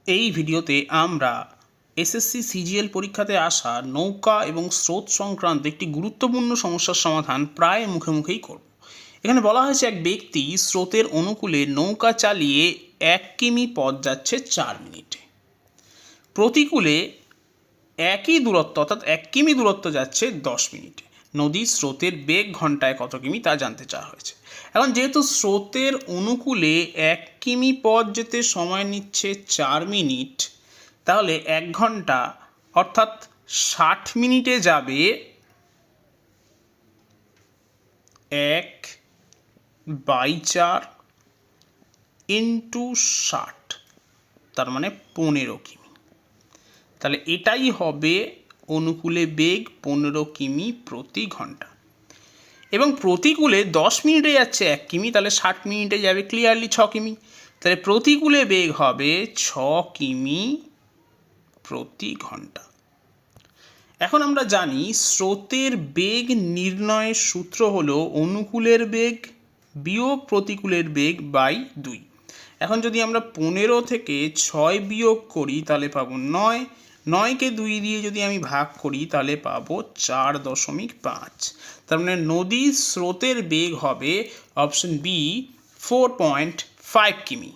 এই ভিডিওতে আমরা এসএসসি সিজিএল পরীক্ষাতে আসা নৌকা এবং স্রোত সংক্রান্ত একটি গুরুত্বপূর্ণ সমস্যার সমাধান প্রায় মুখে মুখেই করব। এখানে বলা হয়েছে এক ব্যক্তি স্রোতের অনুকূলে নৌকা চালিয়ে 1 কিমি পথ যাচ্ছে 4 মিনিটে। প্রতিকূলে একই দূরত্ব অর্থাৎ 1 কিমি দূরত্ব যাচ্ছে 10 মিনিটে। নদীর স্রোতের বেগ ঘন্টায় কত কিমি তা জানতে চাওয়া হয়েছে। এখন যেহেতু স্রোতের অনুকূলে 1 কিমি পথ যেতে সময় নিচ্ছে 4 মিনিট, তাহলে 1 ঘন্টা অর্থাৎ 60 মিনিটে যাবে 1/4 ইন্টু 60, তার মানে 15 কিমি। তাহলে এটাই হবে অনুকূলে বেগ 15 কিমি প্রতি ঘন্টা। এবং প্রতিকূলে 10 মিনিটে যাচ্ছে 1 কিমি, তাহলে 60 মিনিটে যাবে ক্লিয়ারলি 6 কিমি। তাহলে প্রতিকূলে বেগ হবে 6 কিমি প্রতি ঘন্টা। এখন আমরা জানি স্রোতের বেগ নির্ণয়ের সূত্র হলো অনুকূলের বেগ বিয়োগ প্রতিকূলের বেগ বাই 2। এখন যদি আমরা 15 থেকে 6 বিয়োগ করি তাহলে পাবো 9, 9কে 2 দিয়ে যদি আমি ভাগ করি তাহলে পাবো 4.5। তার মানে নদীর স্রোতের বেগ হবে অপশন বি 4.5 কিমি।